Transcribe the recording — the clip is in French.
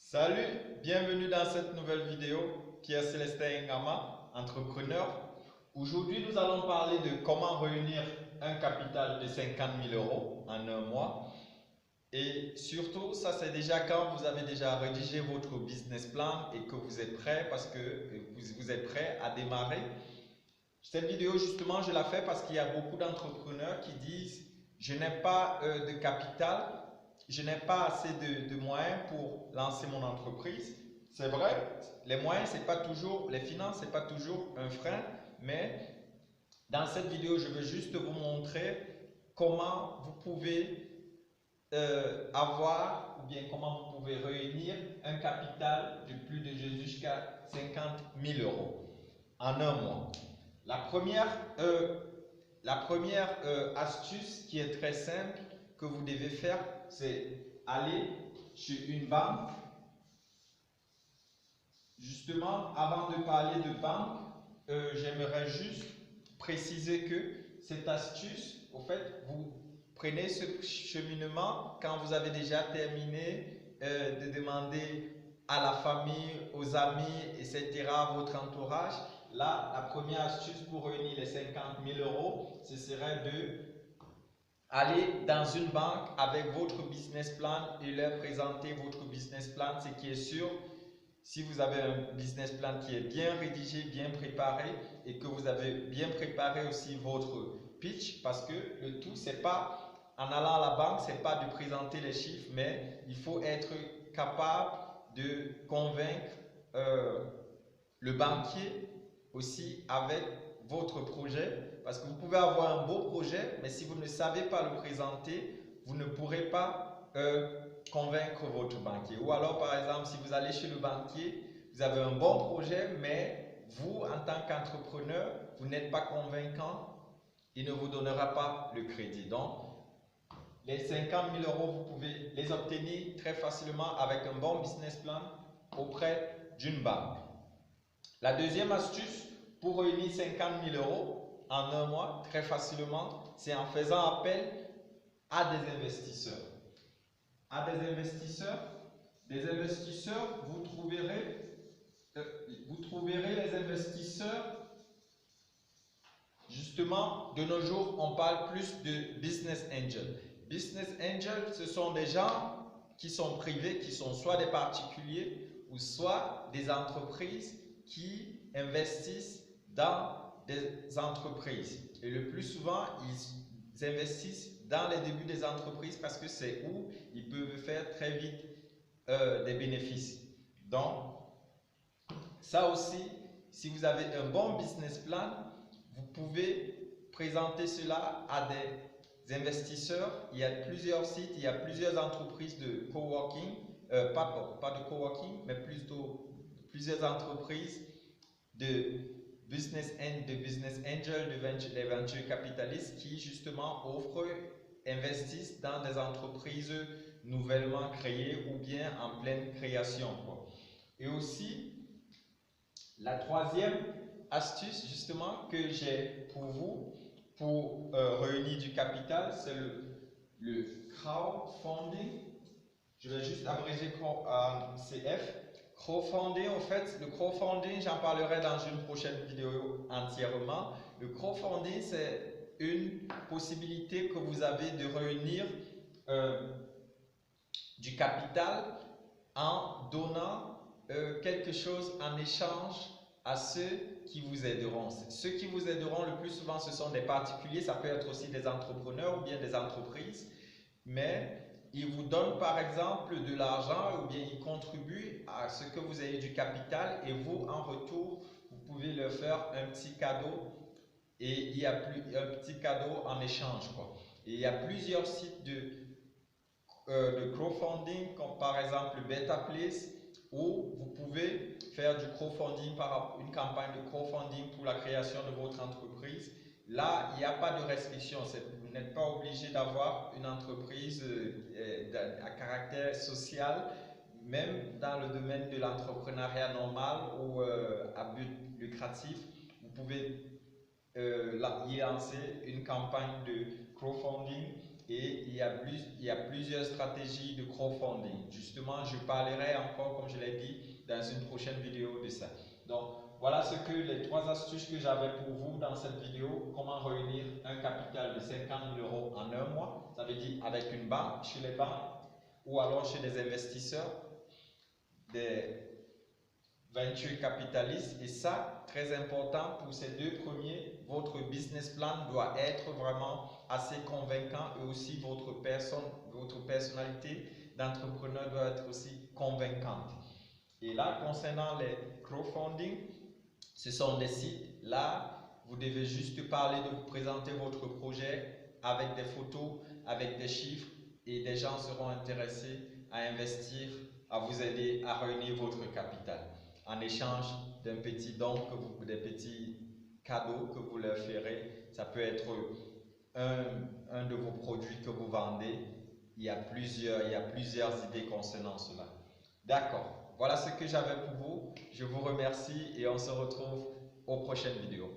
Salut, bienvenue dans cette nouvelle vidéo qui est Célestin Ngama, entrepreneur. Aujourd'hui, nous allons parler de comment réunir un capital de 50 000 euros en un mois. Et surtout, ça c'est déjà quand vous avez déjà rédigé votre business plan et que vous êtes prêt parce que vous êtes prêt à démarrer. Cette vidéo, justement, je la fais parce qu'il y a beaucoup d'entrepreneurs qui disent je n'ai pas de capital, je n'ai pas assez de moyens pour lancer mon entreprise. C'est vrai, les moyens, c'est pas toujours, les finances, c'est pas toujours un frein, mais dans cette vidéo, je veux juste vous montrer comment vous pouvez avoir ou bien comment vous pouvez réunir un capital de plus de jusqu'à 50 000 euros en un mois. La première astuce qui est très simple que vous devez faire, c'est aller chez une banque. Justement, avant de parler de banque, j'aimerais juste préciser que cette astuce, au fait, vous prenez ce cheminement quand vous avez déjà terminé de demander à la famille, aux amis, etc., à votre entourage. Là, la première astuce pour réunir les 50 000 euros, ce serait de aller dans une banque avec votre business plan et leur présenter votre business plan, ce qui est sûr. Si vous avez un business plan qui est bien rédigé, bien préparé et que vous avez bien préparé aussi votre pitch, parce que le tout, c'est pas en allant à la banque, c'est pas de présenter les chiffres, mais il faut être capable de convaincre le banquier aussi avec votre projet, parce que vous pouvez avoir un beau projet, mais si vous ne savez pas le présenter, vous ne pourrez pas convaincre votre banquier. Ou alors, par exemple, si vous allez chez le banquier, vous avez un bon projet, mais vous, en tant qu'entrepreneur, vous n'êtes pas convaincant, il ne vous donnera pas le crédit. Donc, les 50 000 euros, vous pouvez les obtenir très facilement avec un bon business plan auprès d'une banque. La deuxième astuce pour réunir 50 000 euros en un mois, très facilement, c'est en faisant appel à des investisseurs. Des investisseurs, vous trouverez les investisseurs. Justement, de nos jours, on parle plus de business angel. Business angel, ce sont des gens qui sont privés, qui sont soit des particuliers ou soit des entreprises qui investissent dans des entreprises. Et le plus souvent, ils investissent dans les débuts des entreprises parce que c'est où ils peuvent faire très vite des bénéfices. Donc, ça aussi, si vous avez un bon business plan, vous pouvez présenter cela à des investisseurs. Il y a plusieurs sites, il y a plusieurs entreprises de coworking, pas de coworking, mais plutôt plusieurs entreprises de business angel, de venture capitalistes qui justement offrent, investissent dans des entreprises nouvellement créées ou bien en pleine création, quoi. Et aussi, la troisième astuce justement que j'ai pour vous pour réunir du capital, c'est le crowdfunding. Je vais juste abréger CF. Crowdfunding, en fait, le crowdfunding, j'en parlerai dans une prochaine vidéo entièrement. Le crowdfunding, c'est une possibilité que vous avez de réunir du capital en donnant quelque chose en échange à ceux qui vous aideront. Ceux qui vous aideront le plus souvent, ce sont des particuliers, ça peut être aussi des entrepreneurs ou bien des entreprises, mais ils vous donnent par exemple de l'argent ou bien ils contribuent à ce que vous ayez du capital et vous, en retour, vous pouvez leur faire un petit cadeau et il y a un petit cadeau en échange, quoi. Et il y a plusieurs sites de crowdfunding, comme par exemple BetaPlace, où vous pouvez faire du crowdfunding par une campagne de crowdfunding pour la création de votre entreprise. Là, il n'y a pas de restriction. Vous n'êtes pas obligé d'avoir une entreprise à caractère social, même dans le domaine de l'entrepreneuriat normal ou à but lucratif. Vous pouvez y lancer une campagne de crowdfunding et il y a plusieurs stratégies de crowdfunding. Justement, je parlerai encore, comme je l'ai dit, dans une prochaine vidéo de ça. Donc, voilà les 3 astuces que j'avais pour vous dans cette vidéo. Comment réunir un capital de 50 000 € en un mois. Ça veut dire avec une banque, chez les banques, ou alors chez des investisseurs, des venture capitalistes. Et ça, très important pour ces 2 premiers, votre business plan doit être vraiment assez convaincant et aussi votre personnalité d'entrepreneur doit être aussi convaincante. Et là, concernant les crowdfunding, ce sont des sites, là, vous devez juste parler de vous présenter votre projet avec des photos, avec des chiffres et des gens seront intéressés à investir, à vous aider à réunir votre capital en échange d'un petit don, des petits cadeaux que vous leur ferez. Ça peut être un de vos produits que vous vendez. Il y a plusieurs idées concernant cela. D'accord. Voilà ce que j'avais pour vous. Je vous remercie et on se retrouve aux prochaines vidéos.